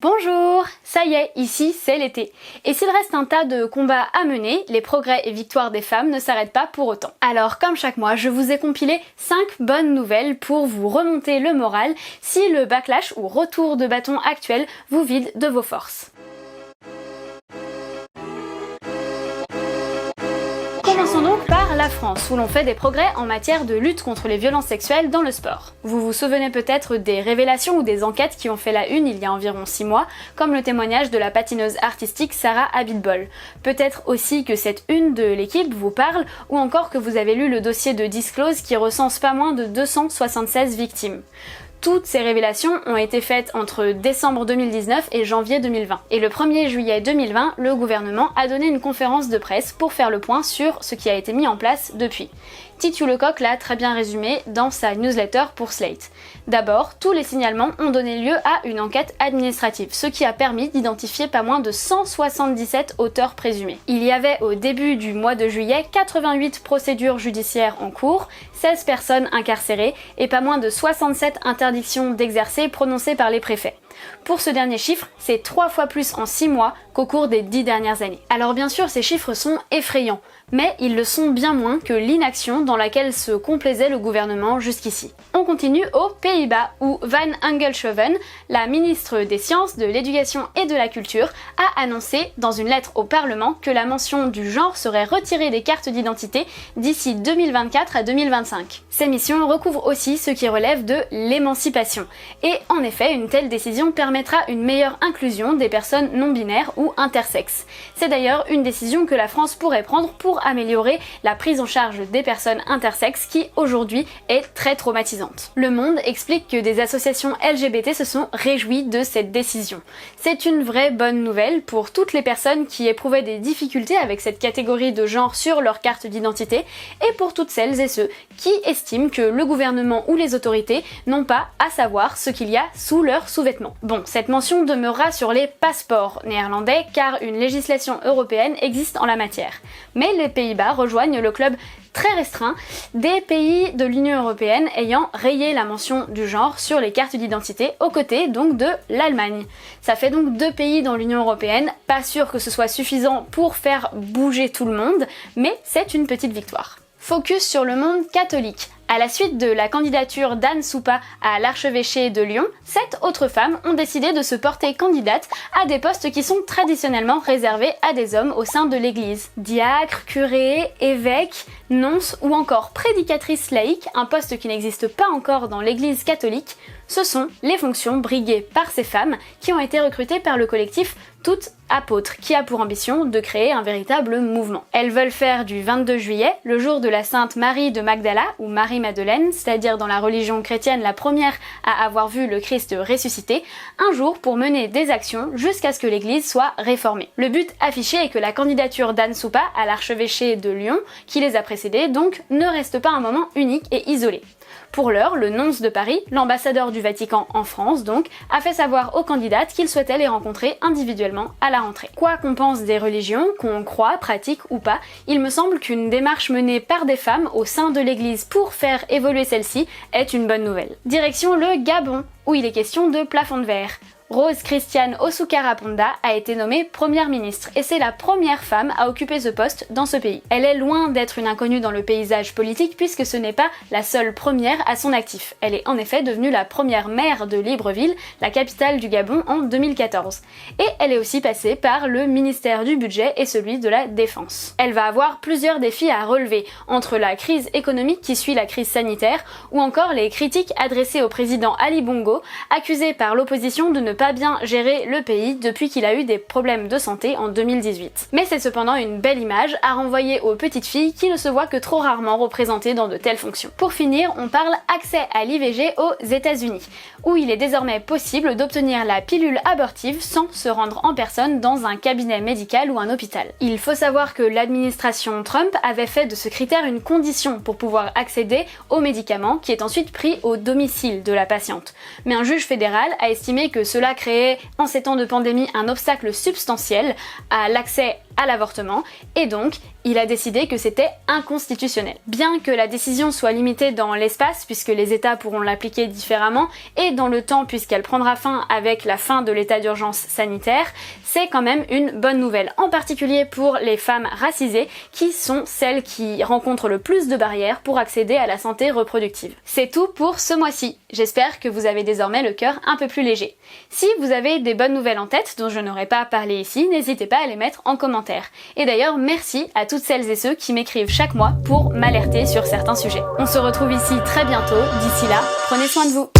Bonjour, ça y est, ici c'est l'été. Et s'il reste un tas de combats à mener, les progrès et victoires des femmes ne s'arrêtent pas pour autant. Alors comme chaque mois, je vous ai compilé 5 bonnes nouvelles pour vous remonter le moral si le backlash ou retour de bâton actuel vous vide de vos forces. Commençons donc par la France, où l'on fait des progrès en matière de lutte contre les violences sexuelles dans le sport. Vous vous souvenez peut-être des révélations ou des enquêtes qui ont fait la une il y a environ 6 mois, comme le témoignage de la patineuse artistique Sarah Abitbol. Peut-être aussi que cette une de l'équipe vous parle, ou encore que vous avez lu le dossier de Disclose qui recense pas moins de 276 victimes. Toutes ces révélations ont été faites entre décembre 2019 et janvier 2020. Et le 1er juillet 2020, le gouvernement a donné une conférence de presse pour faire le point sur ce qui a été mis en place depuis. Titiou Lecoq l'a très bien résumé dans sa newsletter pour Slate. D'abord, tous les signalements ont donné lieu à une enquête administrative, ce qui a permis d'identifier pas moins de 177 auteurs présumés. Il y avait au début du mois de juillet 88 procédures judiciaires en cours, 16 personnes incarcérées et pas moins de 67 interdictions d'exercer prononcées par les préfets. Pour ce dernier chiffre, c'est 3 fois plus en 6 mois qu'au cours des 10 dernières années. Alors bien sûr, ces chiffres sont effrayants, mais ils le sont bien moins que l'inaction dans laquelle se complaisait le gouvernement jusqu'ici. On continue aux Pays-Bas, où Van Engelshoven, la ministre des Sciences, de l'Éducation et de la Culture, a annoncé dans une lettre au Parlement que la mention du genre serait retirée des cartes d'identité d'ici 2024 à 2025. Ces missions recouvrent aussi ce qui relève de l'émancipation. Et en effet, une telle décision permettra une meilleure inclusion des personnes non-binaires ou intersexes. C'est d'ailleurs une décision que la France pourrait prendre pour améliorer la prise en charge des personnes intersexes qui aujourd'hui est très traumatisante. Le Monde explique que des associations LGBT se sont réjouies de cette décision. C'est une vraie bonne nouvelle pour toutes les personnes qui éprouvaient des difficultés avec cette catégorie de genre sur leur carte d'identité et pour toutes celles et ceux qui estiment que le gouvernement ou les autorités n'ont pas à savoir ce qu'il y a sous leurs sous-vêtements. Bon, cette mention demeurera sur les passeports néerlandais car une législation européenne existe en la matière. Mais les Pays-Bas rejoignent le club très restreint des pays de l'Union européenne ayant rayé la mention du genre sur les cartes d'identité, aux côtés donc de l'Allemagne. Ça fait donc 2 pays dans l'Union européenne, pas sûr que ce soit suffisant pour faire bouger tout le monde, mais c'est une petite victoire. Focus sur le monde catholique. À la suite de la candidature d'Anne Soupa à l'archevêché de Lyon, 7 autres femmes ont décidé de se porter candidates à des postes qui sont traditionnellement réservés à des hommes au sein de l'Église. Diacre, curé, évêque, nonce ou encore prédicatrice laïque, un poste qui n'existe pas encore dans l'Église catholique, ce sont les fonctions briguées par ces femmes qui ont été recrutées par le collectif Toutes Apôtres, qui a pour ambition de créer un véritable mouvement. Elles veulent faire du 22 juillet, le jour de la Sainte Marie de Magdala, ou Marie-Madeleine, c'est-à-dire dans la religion chrétienne la première à avoir vu le Christ ressuscité, un jour pour mener des actions jusqu'à ce que l'Église soit réformée. Le but affiché est que la candidature d'Anne Soupa à l'archevêché de Lyon, qui les a précédées, donc ne reste pas un moment unique et isolé. Pour l'heure, le nonce de Paris, l'ambassadeur du Vatican en France donc, a fait savoir aux candidates qu'il souhaitait les rencontrer individuellement à la rentrée. Quoi qu'on pense des religions, qu'on croit, pratique ou pas, il me semble qu'une démarche menée par des femmes au sein de l'Église pour faire évoluer celle-ci est une bonne nouvelle. Direction le Gabon, où il est question de plafond de verre. Rose Christiane Osukarapanda a été nommée première ministre et c'est la première femme à occuper ce poste dans ce pays. Elle est loin d'être une inconnue dans le paysage politique puisque ce n'est pas la seule première à son actif. Elle est en effet devenue la première maire de Libreville, la capitale du Gabon, en 2014. Et elle est aussi passée par le ministère du Budget et celui de la Défense. Elle va avoir plusieurs défis à relever, entre la crise économique qui suit la crise sanitaire ou encore les critiques adressées au président Ali Bongo, accusé par l'opposition de ne pas bien gérer le pays depuis qu'il a eu des problèmes de santé en 2018. Mais c'est cependant une belle image à renvoyer aux petites filles qui ne se voient que trop rarement représentées dans de telles fonctions. Pour finir, on parle accès à l'IVG aux États-Unis, où il est désormais possible d'obtenir la pilule abortive sans se rendre en personne dans un cabinet médical ou un hôpital. Il faut savoir que l'administration Trump avait fait de ce critère une condition pour pouvoir accéder au médicament qui est ensuite pris au domicile de la patiente. Mais un juge fédéral a estimé que cela créait en ces temps de pandémie un obstacle substantiel à l'accès à l'avortement, et donc il a décidé que c'était inconstitutionnel. Bien que la décision soit limitée dans l'espace, puisque les États pourront l'appliquer différemment, et dans le temps, puisqu'elle prendra fin avec la fin de l'état d'urgence sanitaire, c'est quand même une bonne nouvelle, en particulier pour les femmes racisées, qui sont celles qui rencontrent le plus de barrières pour accéder à la santé reproductive. C'est tout pour ce mois-ci. J'espère que vous avez désormais le cœur un peu plus léger. Si vous avez des bonnes nouvelles en tête dont je n'aurais pas parlé ici, n'hésitez pas à les mettre en commentaire. Et d'ailleurs, merci à toutes celles et ceux qui m'écrivent chaque mois pour m'alerter sur certains sujets. On se retrouve ici très bientôt. D'ici là, prenez soin de vous.